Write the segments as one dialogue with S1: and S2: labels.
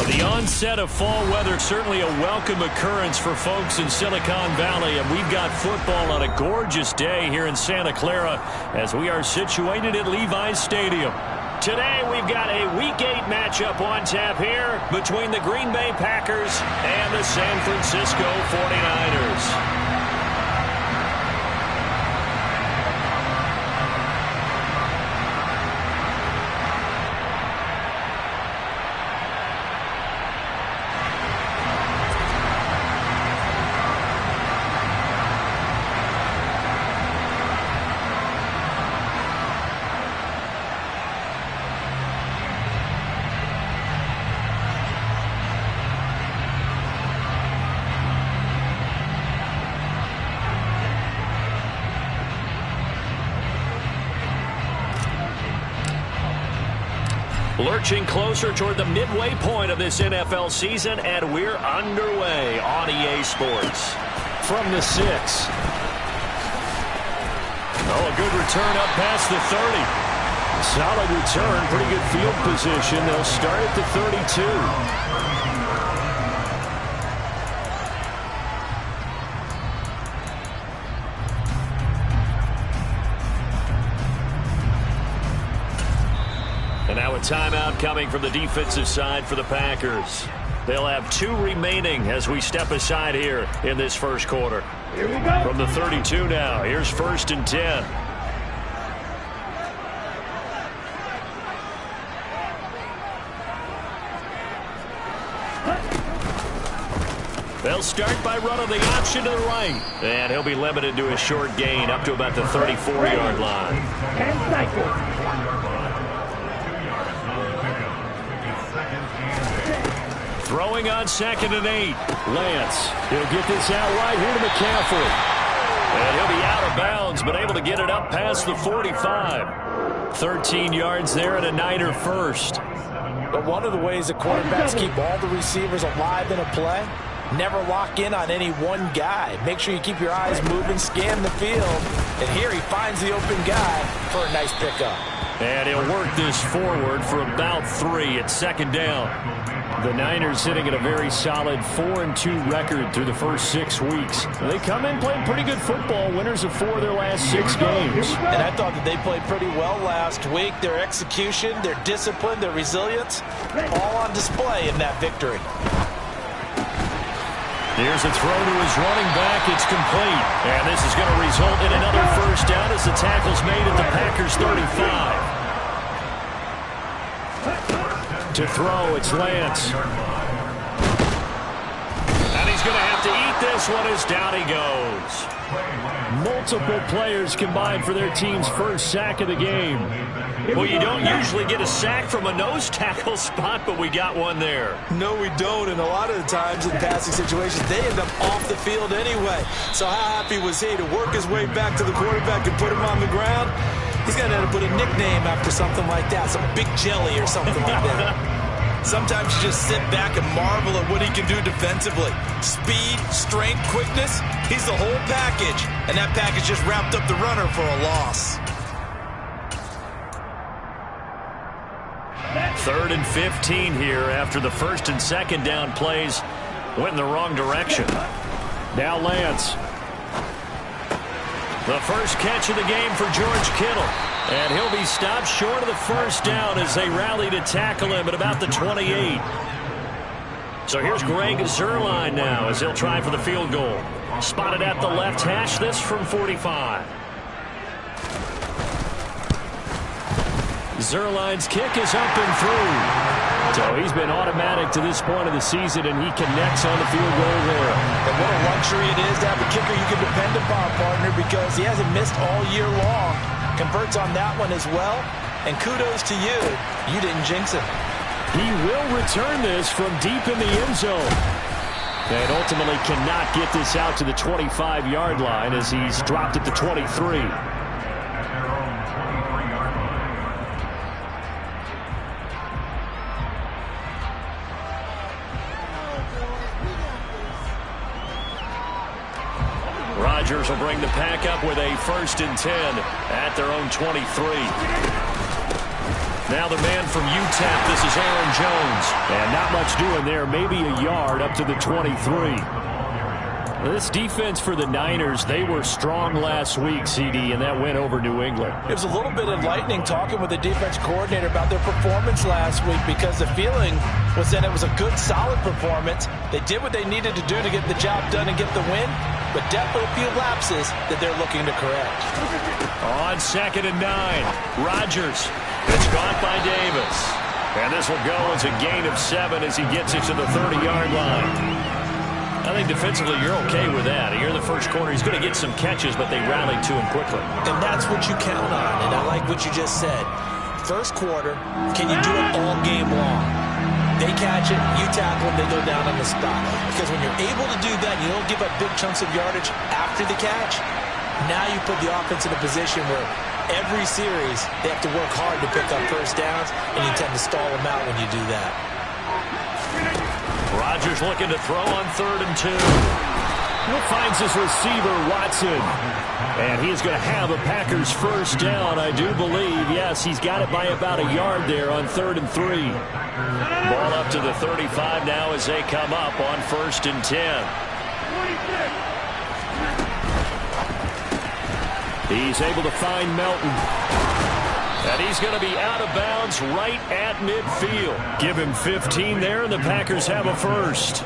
S1: The onset of fall weather, certainly a welcome occurrence for folks in Silicon Valley, and we've got football on a gorgeous day here in Santa Clara as we are situated at Levi's Stadium. Today we've got a Week 8 matchup on tap here between the Green Bay Packers and the San Francisco 49ers. Lurching closer toward the midway point of this NFL season, and we're underway on EA Sports. From the 6. Oh, a good return up past the 30. Solid return, pretty good field position. They'll start at the 32. And now a timeout coming from the defensive side for the Packers. They'll have 2 remaining as we step aside here in this first quarter.
S2: Here we go.
S1: From the 32 now, here's 1st and 10. They'll start by running the option to the right. And he'll be limited to a short gain up to about the 34-yard line.
S2: And cycle.
S1: Throwing on 2nd and 8. Lance. He'll get this out wide here to McCaffrey. And he'll be out of bounds, but able to get it up past the 45. 13 yards there and a Niner first.
S3: But one of the ways that quarterbacks keep all the receivers alive in a play, never lock in on any one guy. Make sure you keep your eyes moving, scan the field. And here he finds the open guy for a nice pickup.
S1: And he'll work this forward for about 3 at 2nd down. The Niners sitting at a very solid 4-2 record through the first 6 weeks. They come in playing pretty good football, winners of 4 of their last 6 games.
S3: And I thought that they played pretty well last week. Their execution, their discipline, their resilience, all on display in that victory.
S1: Here's a throw to his running back. It's complete. And this is going to result in another first down as the tackle's made at the Packers' 35. To throw, it's Lance. And he's going to have to eat this one as down he goes. Multiple players combined for their team's first sack of the game. Well, you don't usually get a sack from a nose tackle spot, but we got one there.
S3: No, we don't, and a lot of the times in passing situations, they end up off the field anyway. So how happy was he to work his way back to the quarterback and put him on the ground? He's going to end up with a nickname after something like that, some Big Jelly or something like that. Sometimes you just sit back and marvel at what he can do defensively. Speed, strength, quickness, he's the whole package. And that package just wrapped up the runner for a loss.
S1: 3rd and 15 here after the 1st and 2nd down plays went in the wrong direction. Now Lance. The first catch of the game for George Kittle. And he'll be stopped short of the first down as they rally to tackle him at about the 28. So here's Greg Zuerlein now as he'll try for the field goal. Spotted at the left hash, this from 45. Zuerlein's kick is up and through. So he's been automatic to this point of the season, and he connects on the field goal there.
S3: And what a luxury it is to have a kicker you can depend upon, partner, because he hasn't missed all year long. Converts on that one as well. And kudos to you. You didn't jinx him.
S1: He will return this from deep in the end zone. And ultimately cannot get this out to the 25-yard line as he's dropped at the 23. Rodgers will bring the pack up with a 1st and 10 at their own 23. Now the man from UTEP, this is Aaron Jones. And not much doing there, maybe a yard up to the 23. This defense for the Niners, they were strong last week, CD, and that went over New England.
S3: It was a little bit enlightening talking with the defense coordinator about their performance last week, because the feeling was that it was a good, solid performance. They did what they needed to do to get the job done and get the win, but definitely a few lapses that they're looking to correct.
S1: On 2nd and 9, Rodgers. It's caught by Davis. And this will go as a gain of 7 as he gets it to the 30-yard line. I think defensively you're okay with that. You're the first corner. He's going to get some catches, but they rallied to him quickly.
S3: And that's what you count on, and I like what you just said. First quarter, can you do it all game long? They catch it, you tackle them, they go down on the spot. Because when you're able to do that, you don't give up big chunks of yardage after the catch, now you put the offense in a position where every series they have to work hard to pick up first downs, and you tend to stall them out when you do that.
S1: Rodgers looking to throw on 3rd and 2. He finds his receiver, Watson. And he's going to have a Packers first down, I do believe. Yes, he's got it by about a yard there on 3rd and 3. Ball up to the 35 now as they come up on 1st and 10. He's able to find Melton. And he's going to be out of bounds right at midfield. Give him 15 there, and the Packers have a first.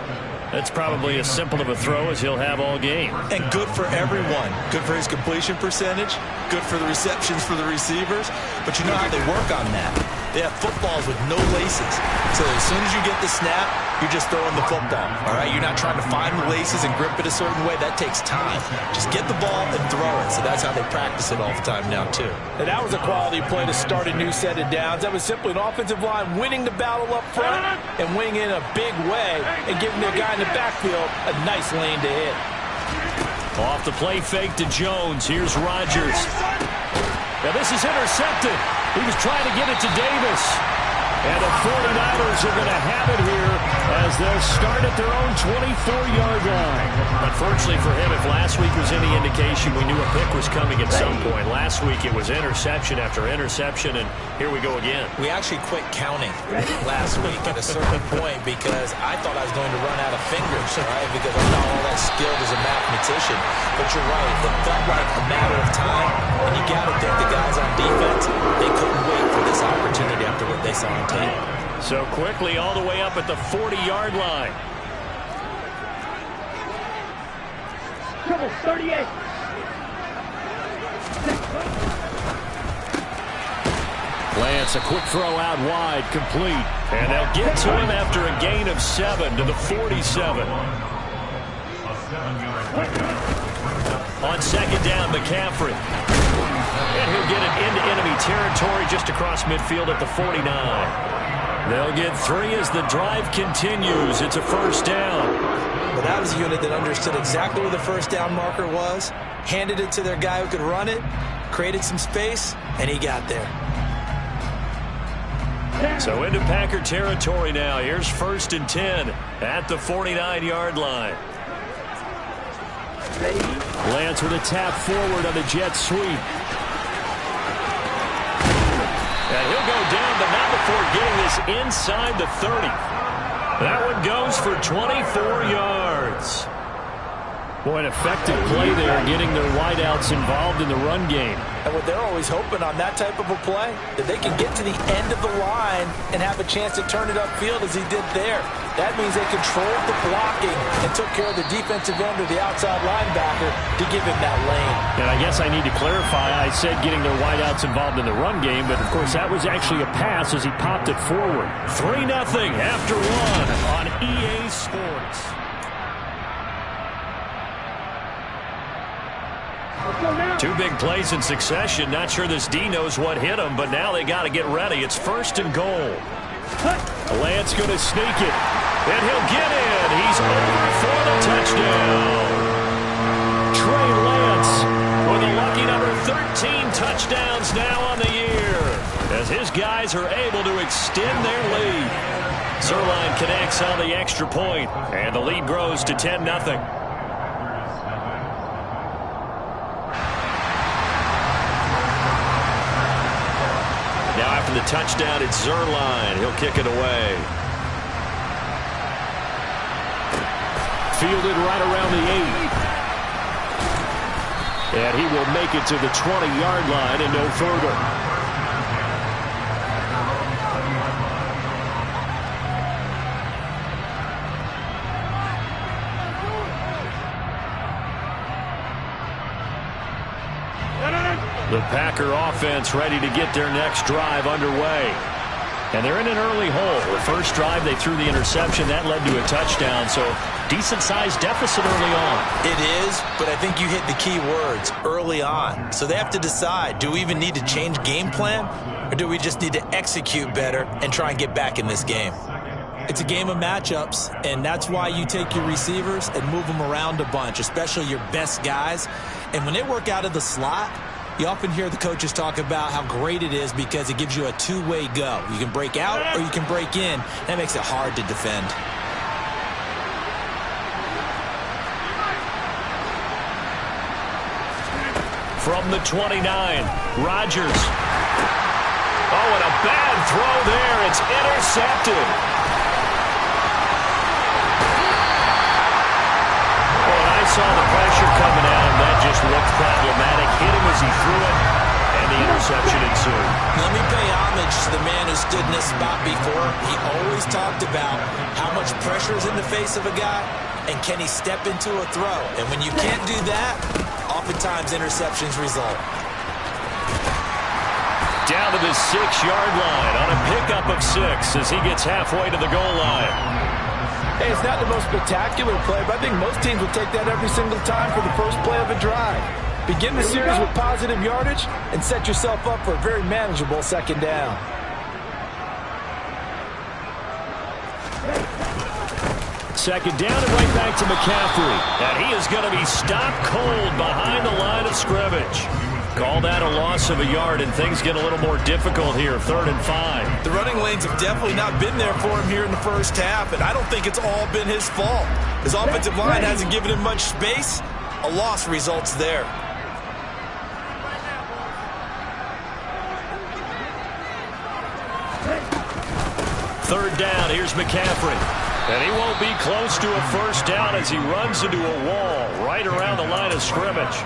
S1: That's probably as simple of a throw as he'll have all game.
S3: And good for everyone. Good for his completion percentage. Good for the receptions for the receivers. But you know how they work on that. They have footballs with no laces. So as soon as you get the snap, you're just throwing the football. All right? You're not trying to find the laces and grip it a certain way. That takes time. Just get the ball and throw it. So that's how they practice it all the time now, too. And that was a quality play to start a new set of downs. That was simply an offensive line winning the battle up front and winning in a big way and giving their guy in the backfield a nice lane to hit.
S1: Off the play fake to Jones. Here's Rodgers. Now this is intercepted. He was trying to get it to Davis. And the 49ers are going to have it here as they'll start at their own 24-yard line. Unfortunately for him, if last week was any indication, we knew a pick was coming at some point. Last week it was interception after interception, and here we go again. We actually quit counting last week at a certain point because I thought I was going to run out of fingers, right? Because I'm not all that skilled as a mathematician. But you're right, it felt like a matter of time, and you got to think the guys on defense, they couldn't wait for this opportunity after what they saw on tape. So quickly all the way up at the 40-yard line.
S2: Trouble 38.
S1: Lance, a quick throw out wide, complete. And they'll get to him after a gain of 7 to the 47. On 2nd down, McCaffrey. And he'll get it into enemy territory just across midfield at the 49. They'll get 3 as the drive continues. It's a first down.
S3: Well, that was a unit that understood exactly where the first down marker was, handed it to their guy who could run it, created some space, and he got there.
S1: So into Packer territory now. Here's 1st and 10 at the 49-yard line. Lance with a tap forward on the jet sweep. And he'll go down, but not before getting this inside the 30. That one goes for 24 yards. Boy, an effective play there, getting their wideouts involved in the run game.
S3: And what they're always hoping on that type of a play, that they can get to the end of the line and have a chance to turn it upfield as he did there. That means they controlled the blocking and took care of the defensive end or the outside linebacker to give him that lane.
S1: And I guess I need to clarify, I said getting their wideouts involved in the run game, but of course that was actually a pass as he popped it forward. 3-0 after 1 on EA Sports. Two big plays in succession. Not sure this D knows what hit him, but now they got to get ready. It's 1st and goal. Lance going to sneak it, and he'll get in. He's over for the touchdown. Trey Lance with a lucky number 13 touchdowns now on the year as his guys are able to extend their lead. Zerline connects on the extra point, and the lead grows to 10-0. for the touchdown. It's Zuerlein. He'll kick it away. Fielded right around the 8. And he will make it to the 20-yard line and no further. The Packer offense ready to get their next drive underway. And they're in an early hole. The first drive, they threw the interception. That led to a touchdown, so decent-sized deficit early on.
S3: It is, but I think you hit the key words, early on. So they have to decide, do we even need to change game plan, or do we just need to execute better and try and get back in this game? It's a game of matchups, and that's why you take your receivers and move them around a bunch, especially your best guys. And when they work out of the slot, you often hear the coaches talk about how great it is because it gives you a two-way go. You can break out or you can break in. That makes it hard to defend.
S1: From the 29, Rodgers. Oh, and a bad throw there. It's intercepted. Saw the pressure coming at him. That just looked problematic. Hit him as he threw it, and the interception ensued.
S3: Let me pay homage to the man who stood in this spot before. He always talked about how much pressure is in the face of a guy, and can he step into a throw. And when you can't do that, oftentimes interceptions result.
S1: Down to the 6-yard line on a pickup of 6 as he gets halfway to the goal line.
S4: Hey, it's not the most spectacular play, but I think most teams will take that every single time for the first play of a drive. Begin the series with positive yardage and set yourself up for a very manageable second down.
S1: Second down and right back to McCaffrey. And he is going to be stopped cold behind the line of scrimmage. Call that a loss of a yard, and things get a little more difficult here, 3rd and 5.
S3: The running lanes have definitely not been there for him here in the first half, and I don't think it's all been his fault. His offensive line hasn't given him much space. A loss results there.
S1: Third down, here's McCaffrey. And he won't be close to a first down as he runs into a wall right around the line of scrimmage.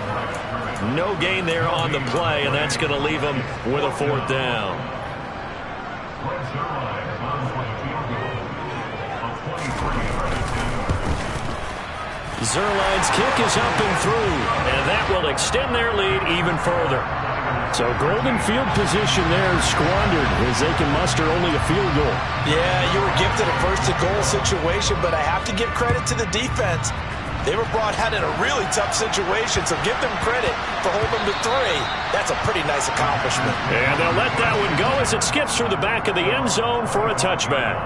S1: No gain there on the play, and that's going to leave him with a 4th down. Zuerlein's kick is up and through, and that will extend their lead even further. So golden field position there squandered as they can muster only a field goal.
S3: Yeah, you were gifted a first-to-goal situation, but I have to give credit to the defense. They were brought out in a really tough situation, so give them credit for holding them to 3. That's a pretty nice accomplishment.
S1: And they'll let that one go as it skips through the back of the end zone for a touchback.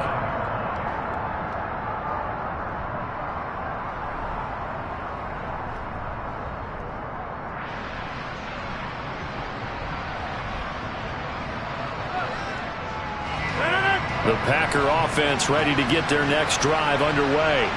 S1: The Packer offense ready to get their next drive underway.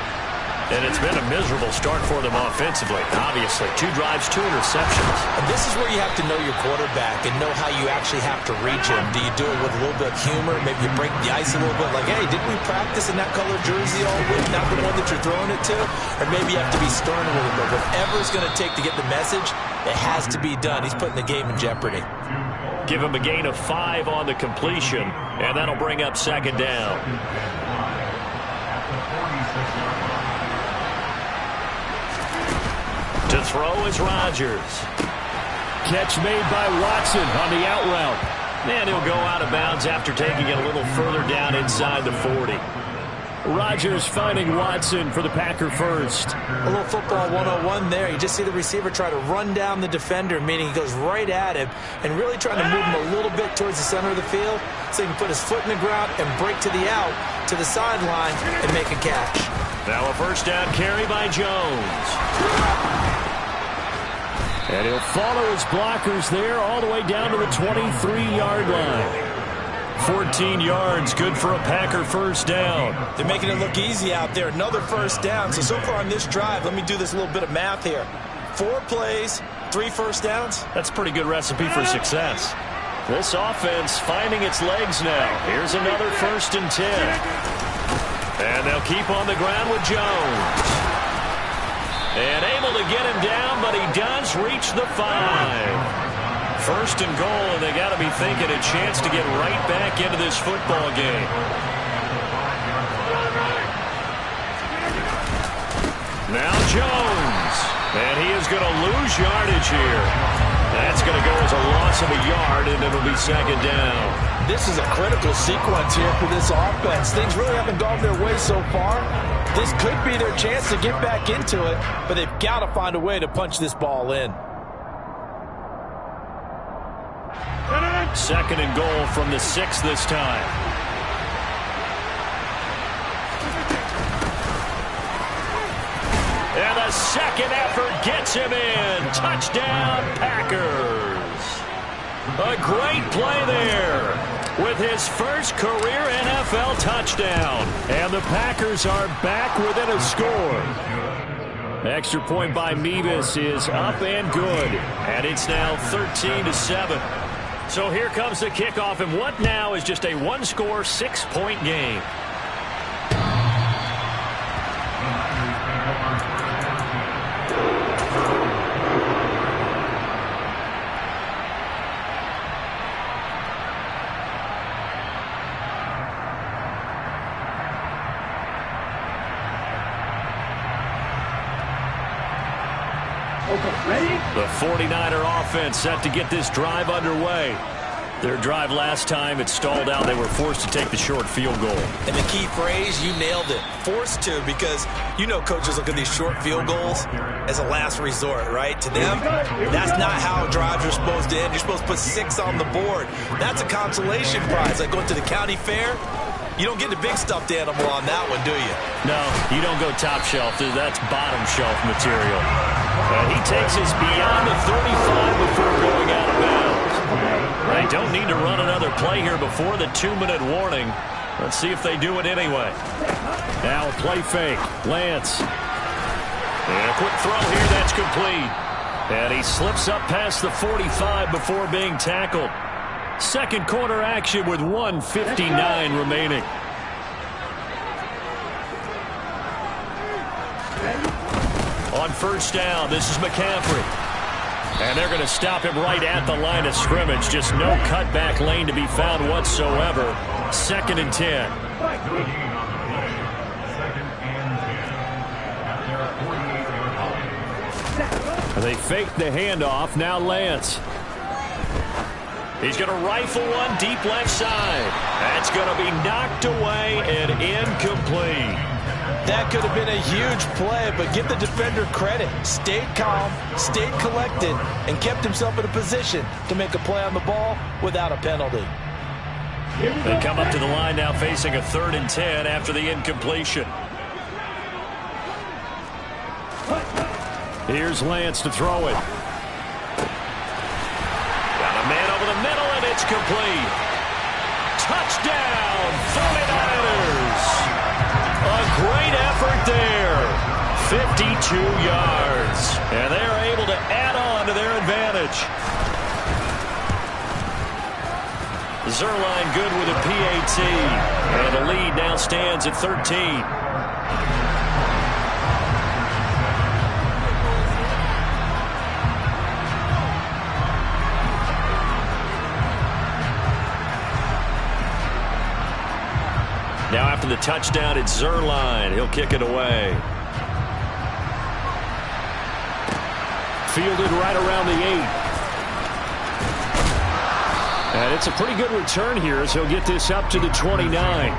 S1: And it's been a miserable start for them offensively, obviously. 2 drives, 2 interceptions.
S3: And this is where you have to know your quarterback and know how you actually have to reach him. Do you do it with a little bit of humor? Maybe you break the ice a little bit like, hey, didn't we practice in that color jersey all week, not the one that you're throwing it to? Or maybe you have to be stern a little bit. Whatever it's going to take to get the message, it has to be done. He's putting the game in jeopardy.
S1: Give him a gain of 5 on the completion, and that'll bring up 2nd down. To throw is Rodgers. Catch made by Watson on the out route. And he'll go out of bounds after taking it a little further down inside the 40. Rodgers finding Watson for the Packer first.
S3: A little football 101 there. You just see the receiver try to run down the defender, meaning he goes right at him and really trying to move him a little bit towards the center of the field so he can put his foot in the ground and break to the out, to the sideline, and make a catch.
S1: Now a first down carry by Jones. And he'll follow his blockers there all the way down to the 23-yard line. 14 yards, good for a Packer first down.
S3: They're making it look easy out there. Another first down. So far on this drive, let me do this little bit of math here. 4 plays, 3 first downs.
S1: That's a pretty good recipe for success. This offense finding its legs now. Here's another 1st and 10. And they'll keep on the ground with Jones. And able to get him down, but he does reach the 5. 1st and goal, and they got to be thinking a chance to get right back into this football game. Now Jones, and he is going to lose yardage here. That's going to go as a loss of a yard, and it'll be 2nd down.
S4: This is a critical sequence here for this offense. Things really haven't gone their way so far. This could be their chance to get back into it, but they've got to find a way to punch this ball in.
S1: 2nd and goal from the 6 this time. And the second effort gets him in. Touchdown, Packers. A great play there with his first career NFL touchdown. And the Packers are back within a score. Extra point by Mevis is up and good. And it's now 13-7. So here comes the kickoff, and what now is just a one-score, 6-point game. The 49er offense set to get this drive underway. Their drive last time, it stalled out. They were forced to take the short field goal.
S3: And the key phrase, you nailed it. Forced to, because you know coaches look at these short field goals as a last resort, right? To them, that's not how drives are supposed to end. You're supposed to put 6 on the board. That's a consolation prize. Like going to the county fair, you don't get the big stuffed animal on that one, do you?
S1: No, you don't go top shelf. That's bottom shelf material. He takes us beyond the 35 before going out of bounds. They don't need to run another play here before the 2-minute warning. Let's see if they do it anyway. Now a play fake. Lance. And a quick throw here. That's complete. And he slips up past the 45 before being tackled. Second quarter action with 1:59 remaining. On 1st down, this is McCaffrey. And they're going to stop him right at the line of scrimmage. Just no cutback lane to be found whatsoever. 2nd and 10. They fake the handoff. Now Lance. He's going to rifle one deep left side. That's going to be knocked away and incomplete.
S4: That could have been a huge play, but give the defender credit. Stayed calm, stayed collected, and kept himself in a position to make a play on the ball without a penalty.
S1: They come up to the line now facing a 3rd and 10 after the incompletion. Here's Lance to throw it. Got a man over the middle, and it's complete. Touchdown, 49ers. A great effort there. 52 yards. And they're able to add on to their advantage. Zerline good with a PAT. And the lead now stands at 13. Now after the touchdown, it's Zerline. He'll kick it away. Fielded right around the 8. And it's a pretty good return here as he'll get this up to the 29.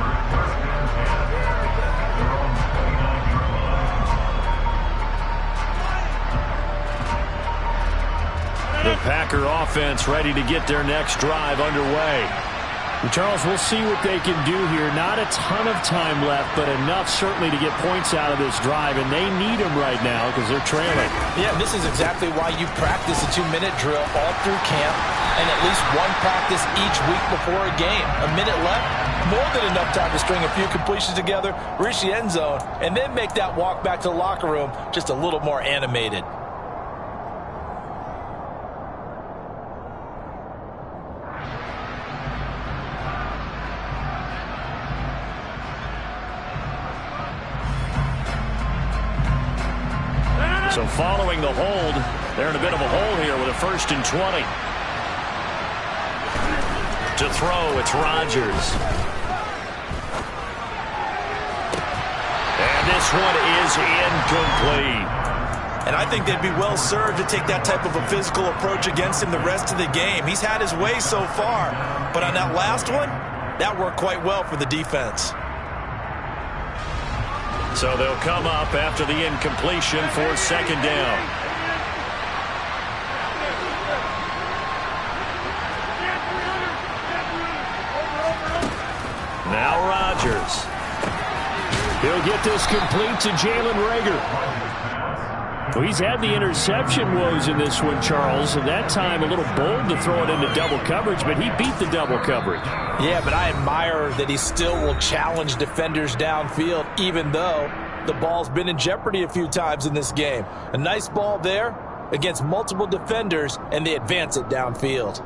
S1: The Packer offense ready to get their next drive underway.
S5: Charles, we'll see what they can do here. Not a ton of time left, but enough certainly to get points out of this drive, and they need them right now because they're trailing.
S4: Yeah, this is exactly why you practice a 2-minute drill all through camp and at least one practice each week before a game. A minute left, more than enough time to string a few completions together, reach the end zone, and then make that walk back to the locker room just a little more animated.
S1: So following the hold, they're in a bit of a hole here with a 1st and 20. To throw, it's Rodgers. And this one is incomplete.
S3: And I think they'd be well served to take that type of a physical approach against him the rest of the game. He's had his way so far, but on that last one, that worked quite well for the defense.
S1: So they'll come up after the incompletion for 2nd down. Now Rodgers.
S5: He'll get this complete to Jalen Reagor. Well, he's had the interception woes in this one, Charles, and that time a little bold to throw it into double coverage, but he beat the double coverage.
S4: Yeah, but I admire that he still will challenge defenders downfield, even though the ball's been in jeopardy a few times in this game. A nice ball there against multiple defenders, and they advance it downfield.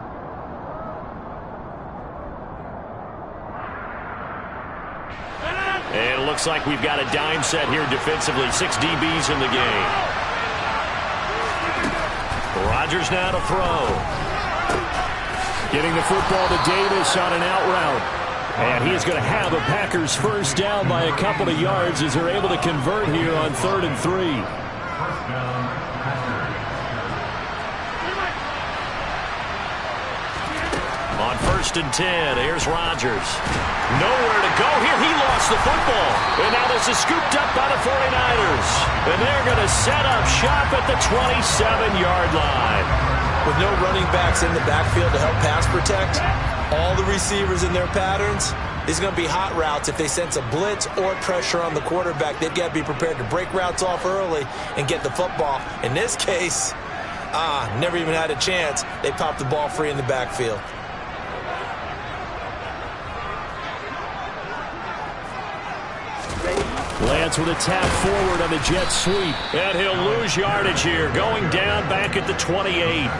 S1: And it looks like we've got a dime set here defensively. 6 DBs in the game. Rodgers now to throw.
S5: Getting the football to Davis on an out route. And he's going to have a Packers 1st down by a couple of yards as they're able to convert here on 3rd and 3.
S1: On 1st and 10, here's Rodgers. Nowhere to go here. He lost the football. And now this is scooped up by the 49ers. And they're going to set up shop at the 27-yard line.
S3: With no running backs in the backfield to help pass protect, all the receivers in their patterns, these are going to be hot routes. If they sense a blitz or pressure on the quarterback, they've got to be prepared to break routes off early and get the football. In this case, never even had a chance. They popped the ball free in the backfield.
S5: Lance with a tap forward on the jet sweep.
S1: And he'll lose yardage here, going down back at the 28.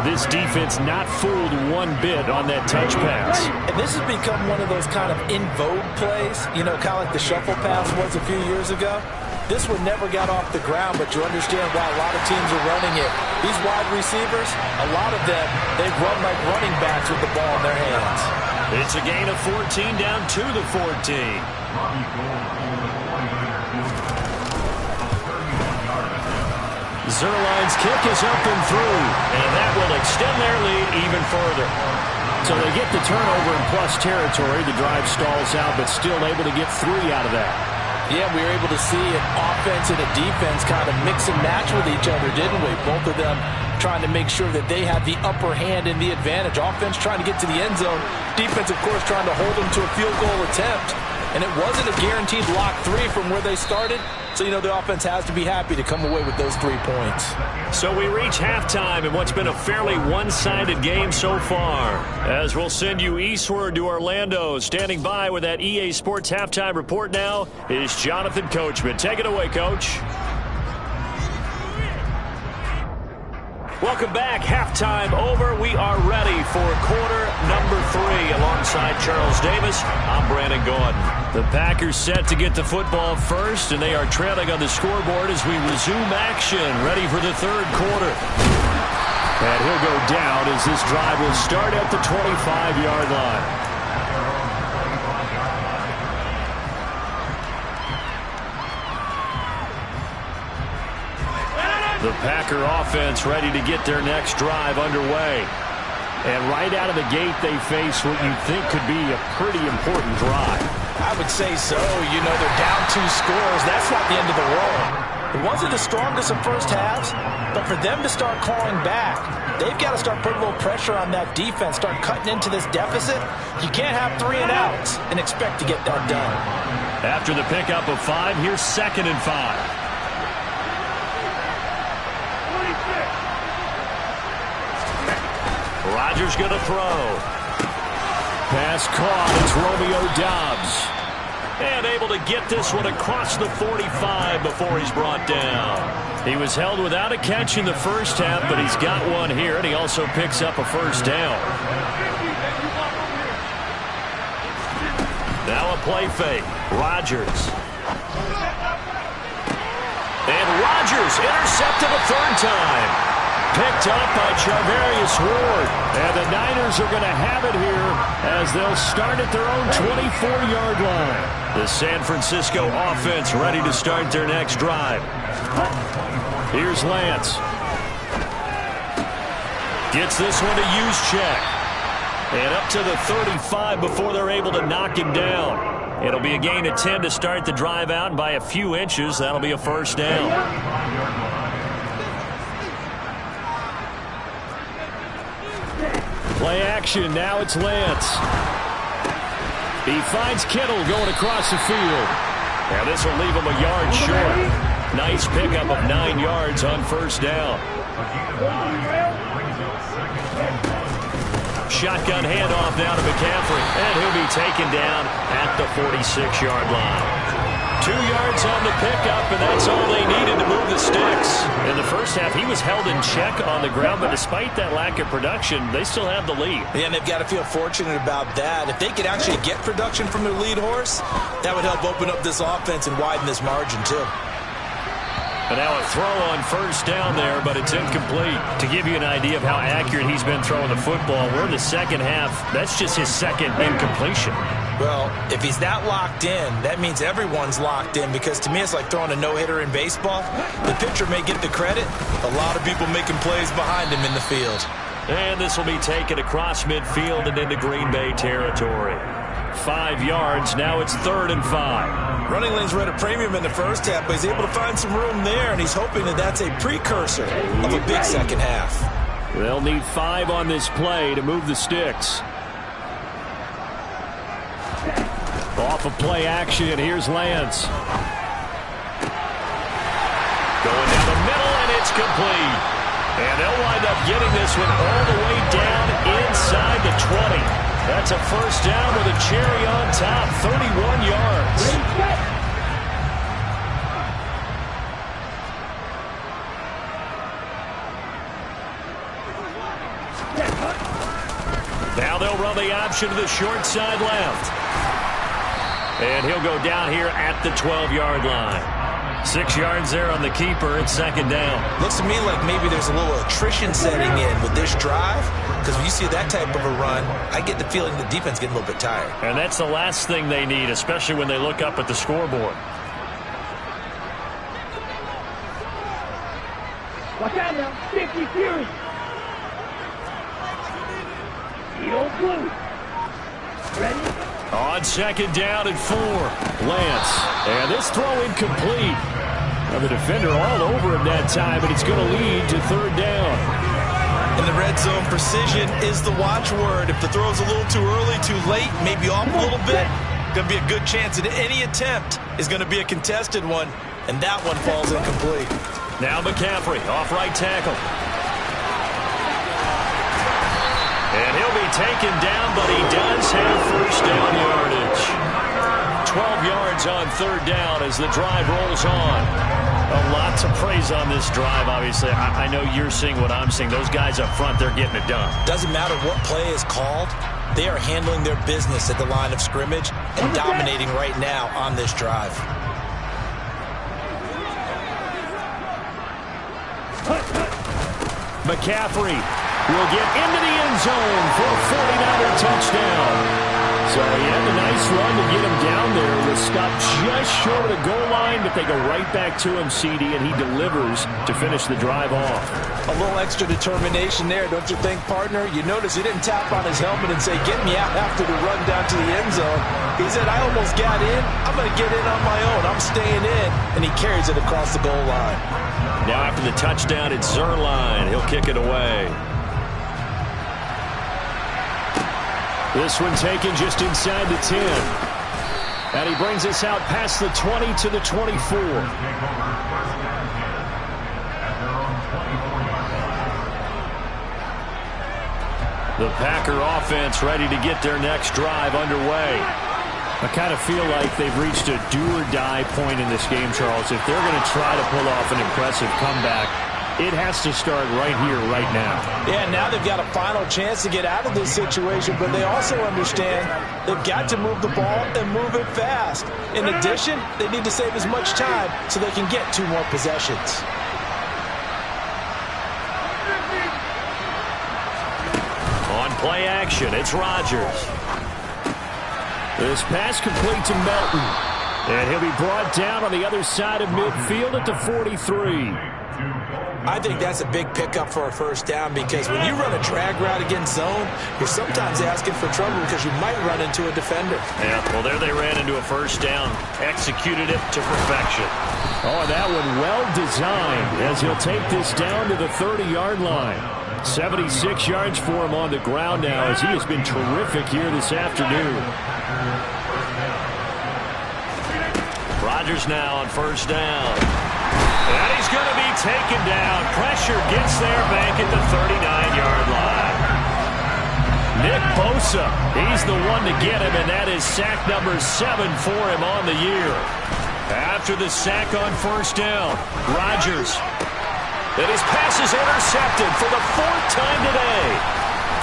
S5: This defense not fooled one bit on that touch pass.
S4: And this has become one of those kind of in vogue plays, you know, kind of like the shuffle pass was a few years ago. This one never got off the ground, but you understand why a lot of teams are running it. These wide receivers, a lot of them, they run like running backs with the ball in their hands.
S1: It's a gain of 14 down to the 14. Zerline's kick is up and through, and that will extend their lead even further.
S5: So they get the turnover in plus territory. The drive stalls out, but still able to get 3 out of that.
S4: Yeah, we were able to see an offense and a defense kind of mix and match with each other, didn't we? Both of them trying to make sure that they had the upper hand and the advantage. Offense trying to get to the end zone. Defense, of course, trying to hold them to a field goal attempt. And it wasn't a guaranteed lock 3 from where they started. So, you know, the offense has to be happy to come away with those 3 points.
S1: So we reach halftime in what's been a fairly one-sided game so far. As we'll send you eastward to Orlando. Standing by with that EA Sports halftime report now is Jonathan Coachman. Take it away, Coach. Welcome back. Halftime over. We are ready for quarter number 3. Alongside Charles Davis, I'm Brandon Gordon. The Packers set to get the football first, and they are trailing on the scoreboard as we resume action, ready for the 3rd quarter.
S5: And he'll go down as this drive will start at the 25-yard line.
S1: The Packer offense ready to get their next drive underway.
S5: And right out of the gate, they face what you think could be a pretty important drive.
S4: I would say so. You know, they're down 2 scores. That's not the end of the world. It wasn't the strongest of first halves, but for them to start clawing back, they've got to start putting a little pressure on that defense, start cutting into this deficit. You can't have 3 and outs and expect to get that done.
S1: After the pickup of 5, here's 2nd and 5. Rodgers going to throw.
S5: Pass caught. It's Romeo Doubs.
S1: And able to get this one across the 45 before he's brought down. He was held without a catch in the first half, but he's got one here, and he also picks up a 1st down. Now a play fake. Rodgers. And Rodgers intercepted a third time. Picked up by Charvarius Ward. And the Niners are going to have it here as they'll start at their own 24-yard line. The San Francisco offense ready to start their next drive. Here's Lance. Gets this one to Juszczyk. And up to the 35 before they're able to knock him down. It'll be a gain of 10 to start the drive out, and by a few inches, that'll be a first down. Play action, now it's Lance. He finds Kittle going across the field. Now this will leave him a yard short. Nice pickup of 9 yards on first down. Shotgun handoff now to McCaffrey. And he'll be taken down at the 46-yard line. 2 yards on the pickup, and that's all they needed to move the sticks. In the first half, he was held in check on the ground, but despite that lack of production, they still have the lead.
S4: Yeah, and they've got to feel fortunate about that. If they could actually get production from their lead horse, that would help open up this offense and widen this margin, too.
S1: And now a throw on first down there, but it's incomplete. To give you an idea of how accurate he's been throwing the football, we're in the second half. That's just his second incompletion.
S4: Well, if he's that locked in, that means everyone's locked in, because to me it's like throwing a no-hitter in baseball. The pitcher may get the credit. A lot of people making plays behind him in the field.
S1: And this will be taken across midfield and into Green Bay territory. 5 yards, now it's 3rd and 5.
S4: Running lanes were at a premium in the first half, but he's able to find some room there, and he's hoping that that's a precursor of a big second half.
S5: They'll need 5 on this play to move the sticks. Off of play action, here's Lance.
S1: Going down the middle, and it's complete. And they'll wind up getting this one all the way down inside the 20. That's a first down with a cherry on top, 31 yards. Now they'll run the option to the short side left. And he'll go down here at the 12-yard line. 6 yards there on the keeper. It's second down.
S4: Looks to me like maybe there's a little attrition setting in with this drive, because when you see that type of a run, I get the feeling the defense getting a little bit tired.
S1: And that's the last thing they need, especially when they look up at the scoreboard.
S2: Watch out now. 50 Fury. Heel blue. Ready?
S1: On second down and 4. Lance. And this throw incomplete. Now the defender all over him that time, but it's going to lead to 3rd down.
S4: In the red zone, precision is the watchword. If the throw's a little too early, too late, maybe off a little bit, going to be a good chance that any attempt is going to be a contested one, and that one falls incomplete.
S1: Now McCaffrey off right tackle. And he'll be taken down, but he does have first down yardage. 12 yards on 3rd down as the drive rolls on. A lot to praise on this drive, obviously. I know you're seeing what I'm seeing. Those guys up front, they're getting it done.
S4: Doesn't matter what play is called. They are handling their business at the line of scrimmage and dominating right now on this drive.
S1: McCaffrey will get into the end zone for a 49er touchdown. So he had a nice run to get him down there. Was stopped just short of the goal line, but they go right back to him, CD, and he delivers to finish the drive off.
S4: A little extra determination there, don't you think, partner? You notice he didn't tap on his helmet and say, get me out after the run down to the end zone. He said, I almost got in. I'm going to get in on my own. I'm staying in. And he carries it across the goal line.
S1: Now after the touchdown, it's Zerline. He'll kick it away. This one taken just inside the 10. And he brings us out past the 20 to the 24. The Packer offense ready to get their next drive underway. I kind of feel like they've reached a do-or-die point in this game, Charles. If they're going to try to pull off an impressive comeback,
S5: it has to start right here, right now.
S4: Yeah, now they've got a final chance to get out of this situation, but they also understand they've got to move the ball and move it fast. In addition, they need to save as much time so they can get 2 more possessions.
S1: On play action, it's Rodgers.
S5: This pass complete to Melton. And he'll be brought down on the other side of midfield at the 43.
S3: I think that's a big pickup for a first down because when you run a drag route against zone, you're sometimes asking for trouble because you might run into a defender.
S1: Yeah, well, there they ran into a first down. Executed it to perfection.
S5: Oh, that one well designed as he'll take this down to the 30-yard line. 76 yards for him on the ground now as he has been terrific here this afternoon.
S1: Rodgers now on first down. And he's going to be taken down. Pressure gets there back at the 39-yard line. Nick Bosa, he's the one to get him, and that is sack number 7 for him on the year. After the sack on first down, Rodgers. And his pass is intercepted for the 4th time today.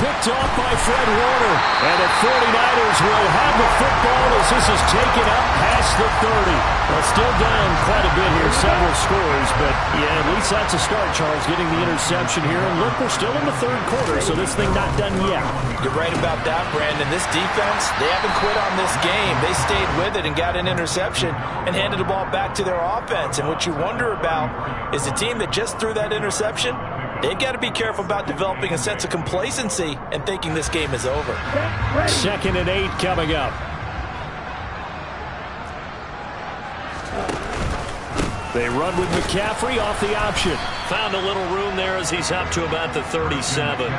S5: Picked off by Fred Warner. And the 49ers will have the football as this is taken up past the 30. Well, still down quite a bit here, several scores. But, yeah, at least that's a start, Charles, getting the interception here. And look, we're still in the 3rd quarter, so this thing not done yet.
S4: You're right about that, Brandon. This defense, they haven't quit on this game. They stayed with it and got an interception and handed the ball back to their offense. And what you wonder about is the team that just threw that interception, they've got to be careful about developing a sense of complacency and thinking this game is over.
S5: 2nd and 8 coming up. They run with McCaffrey off the option.
S1: Found a little room there as he's up to about the 37.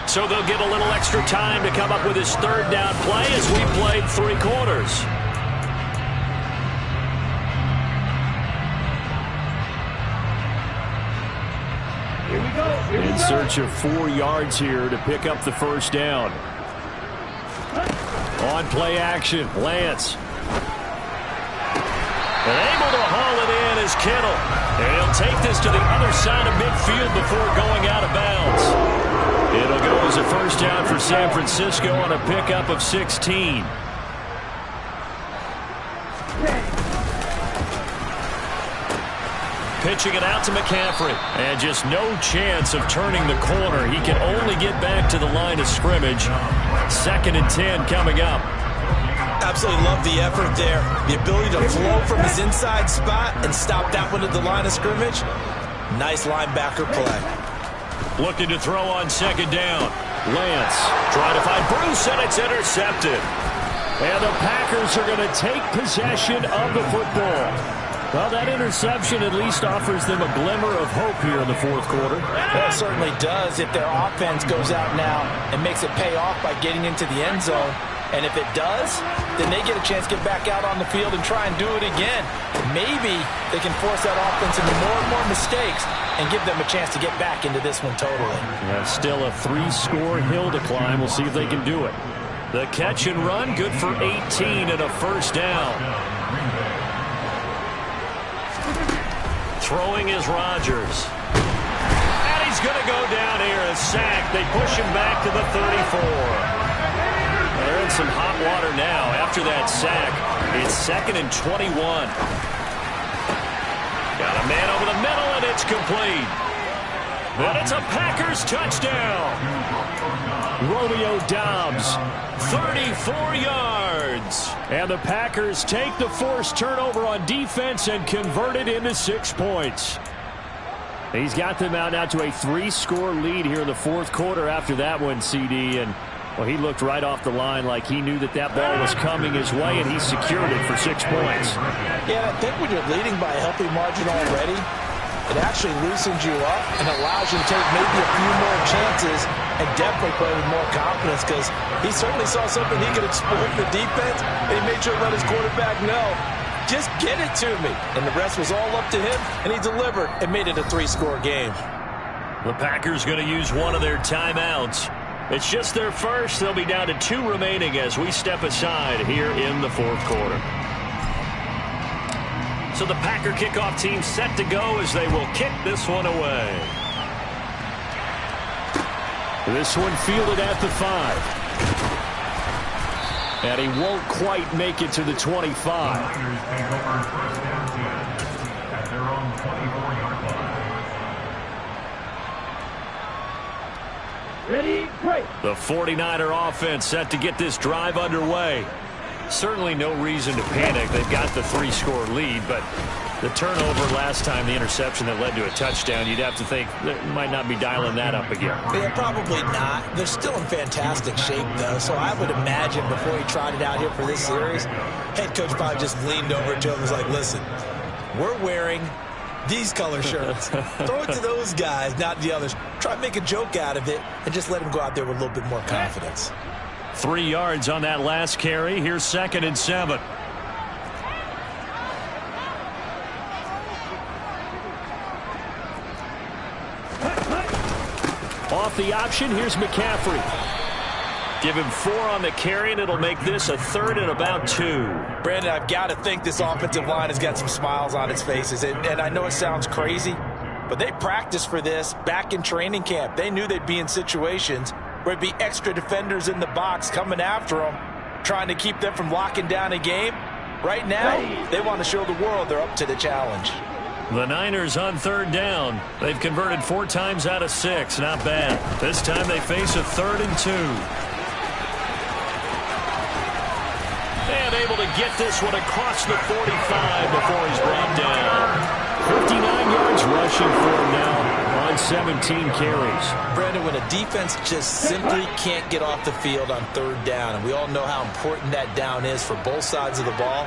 S1: So they'll get a little extra time to come up with his 3rd down play as we played 3 quarters.
S2: Here we go.
S5: In search of 4 yards here to pick up the first down. On play action, Lance.
S1: And able to haul it in is Kittle. And he'll take this to the other side of midfield before going out of bounds. It'll go as a first down for San Francisco on a pickup of 16. Pitching it out to McCaffrey. And just no chance of turning the corner. He can only get back to the line of scrimmage. 2nd and 10 coming up.
S3: Absolutely love the effort there. The ability to flow from his inside spot and stop that one at the line of scrimmage. Nice linebacker play.
S1: Looking to throw on 2nd down. Lance trying to find Bruce, and it's intercepted.
S5: And the Packers are going to take possession of the football. Well, that interception at least offers them a glimmer of hope here in the 4th quarter.
S4: Well, it certainly does if their offense goes out now and makes it pay off by getting into the end zone. And if it does, then they get a chance to get back out on the field and try and do it again. Maybe they can force that offense into more and more mistakes and give them a chance to get back into this one totally.
S5: Yeah, still a 3-score hill to climb. We'll see if they can do it.
S1: The catch and run, good for 18 and a first down. Throwing is Rodgers. And he's going to go down here, a sack. They push him back to the 34. They're in some hot water now after that sack. It's 2nd and 21. Got a man over the middle, and it's complete. But it's a Packers touchdown.
S5: Romeo Doubs.
S1: 34 yards.
S5: And the Packers take the forced turnover on defense and convert it into 6 points. He's got them out now to a 3-score lead here in the 4th quarter after that one, CD. And well, he looked right off the line like he knew that that ball was coming his way, and he secured it for 6 points.
S4: Yeah, I think when you're leading by a healthy margin already, it actually loosens you up and allows you to take maybe a few more chances and definitely play with more confidence because he certainly saw something he could exploit in the defense, and he made sure to let his quarterback know, just get it to me. And the rest was all up to him, and he delivered and made it a 3-score game.
S1: The Packers going to use one of their timeouts. It's just their first. They'll be down to 2 remaining as we step aside here in the fourth quarter. So the Packer kickoff team set to go as they will kick this one away. This one fielded at the 5. And he won't quite make it to the 25.
S2: Ready, break.
S1: The 49er offense set to get this drive underway. Certainly no reason to panic. They've got the 3-score lead, but the turnover last time, the interception that led to a touchdown, you'd have to think they might not be dialing that up again.
S4: Yeah, probably not. They're still in fantastic shape, though, so I would imagine before he trotted out here for this series, head coach probably just leaned over to him and was like, listen, we're wearing these color shirts. Throw it to those guys, not the others. Try to make a joke out of it and just let them go out there with a little bit more confidence.
S1: 3 yards on that last carry. Here's 2nd and 7. Off the option, here's McCaffrey. Give him 4 on the carry, and it'll make this a 3rd and about 2.
S4: Brandon, I've got to think this offensive line has got some smiles on its faces. And I know it sounds crazy, but they practiced for this back in training camp. They knew they'd be in situations where it'd be extra defenders in the box coming after them, trying to keep them from locking down a game. Right now, they want to show the world they're up to the challenge.
S1: The Niners on 3rd down. They've converted 4 times out of 6. Not bad. This time they face a 3rd and 2. And able to get this one across the 45 before he's brought down. 59 yards rushing for him now on 17 carries.
S4: Brandon, when a defense just simply can't get off the field on 3rd down, and we all know how important that down is for both sides of the ball,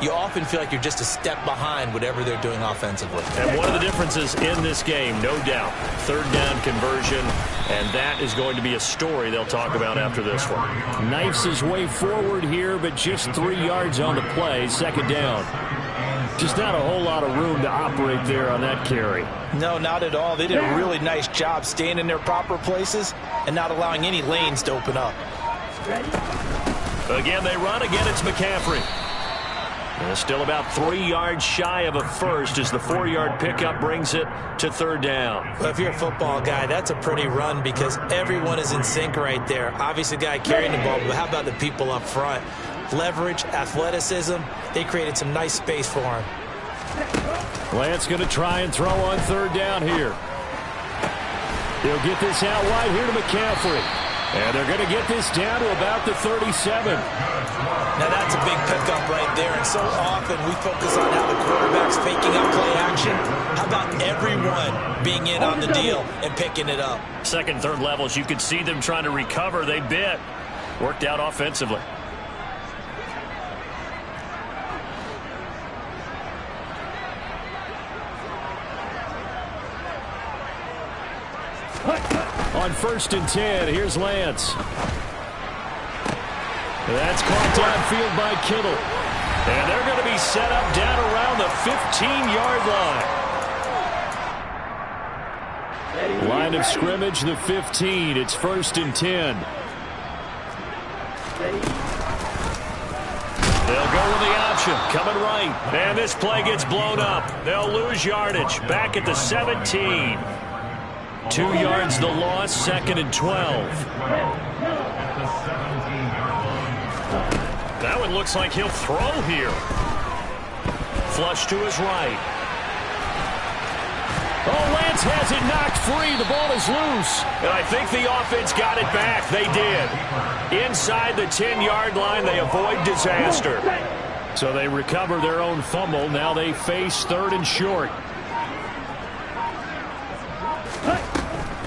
S4: you often feel like you're just a step behind whatever they're doing offensively.
S1: And one of the differences in this game, no doubt, 3rd down conversion, and that is going to be a story they'll talk about after this one. Knifes his way forward here, but just 3 yards on the play, 2nd down. Just not a whole lot of room to operate there on that carry.
S4: No, not at all. They did a really nice job staying in their proper places and not allowing any lanes to open up.
S1: Again, they run. Again, it's McCaffrey. And still about 3 yards shy of a first as the 4-yard pickup brings it to 3rd down.
S4: Well, if you're a football guy, that's a pretty run because everyone is in sync right there. Obviously, the guy carrying the ball, but how about the people up front? Leverage, athleticism, they created some nice space for him.
S1: Lance going to try and throw on 3rd down here. He'll get this out wide here to McCaffrey. And they're going to get this down to about the 37.
S4: Now that's a big pickup right there, and so often we focus on how the quarterback's faking out play action. How about everyone being in on the deal and picking it up?
S1: 2nd, 3rd levels, you could see them trying to recover. They bit. Worked out offensively. On 1st and 10, here's Lance. That's caught downfield by Kittle. And they're going to be set up down around the 15-yard line. Line of scrimmage, the 15. It's 1st and 10. They'll go with the option. Coming right. And this play gets blown up. They'll lose yardage. Back at the 17. 2 yards the loss, 2nd and 12. That one looks like he'll throw here. Flush to his right. Oh, Lance has it knocked free. The ball is loose. And I think the offense got it back. They did. Inside the 10-yard line, they avoid disaster. So they recover their own fumble. Now they face 3rd and short.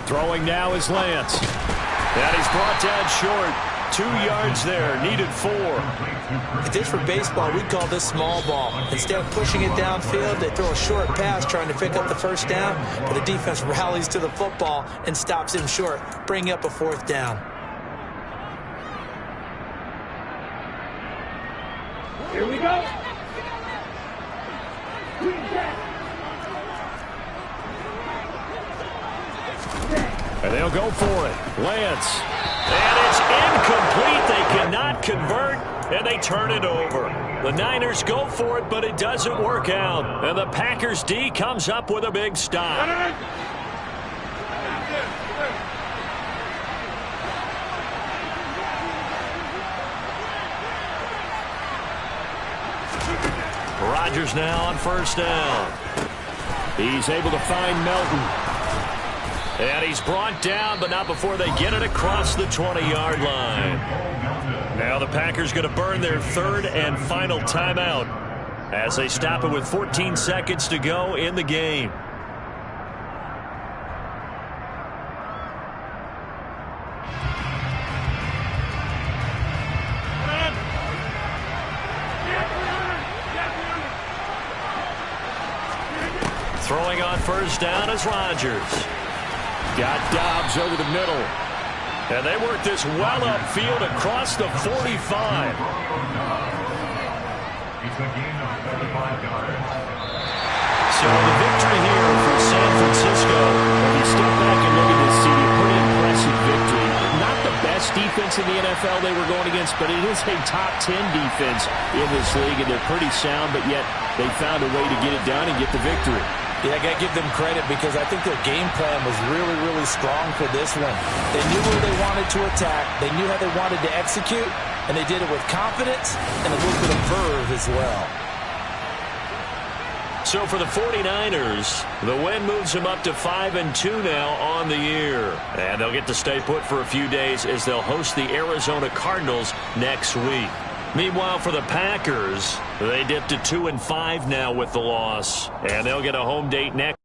S1: Throwing now is Lance. And he's brought down short. 2 yards there, needed 4.
S4: If this were baseball, we'd call this small ball. Instead of pushing it downfield, they throw a short pass trying to pick up the 1st down, but the defense rallies to the football and stops him short, bringing up a 4th down.
S2: Here we go.
S1: They'll go for it. Lance. And it's incomplete. They cannot convert, and they turn it over. The Niners go for it, but it doesn't work out. And the Packers D comes up with a big stop. Rodgers now on first down. He's able to find Melton. And he's brought down, but not before they get it across the 20-yard line. Now the Packers going to burn their third and final timeout as they stop it with 14 seconds to go in the game. Throwing on first down is Rodgers. Got Dobbs over the middle. And they work this well upfield across the 45. So the victory here for San Francisco.
S5: When you step back and look at this, CD, pretty impressive victory. Not the best defense in the NFL they were going against, but it is a top 10 defense in this league, and they're pretty sound, but yet they found a way to get it done and get the victory.
S4: Yeah, I got to give them credit because I think their game plan was really, really strong for this one. They knew where they wanted to attack. They knew how they wanted to execute, and they did it with confidence and a little bit of verve as well.
S1: So for the 49ers, the win moves them up to 5-2 now on the year. And they'll get to stay put for a few days as they'll host the Arizona Cardinals next week. Meanwhile, for the Packers, they dip to 2-5 now with the loss. And they'll get a home date next.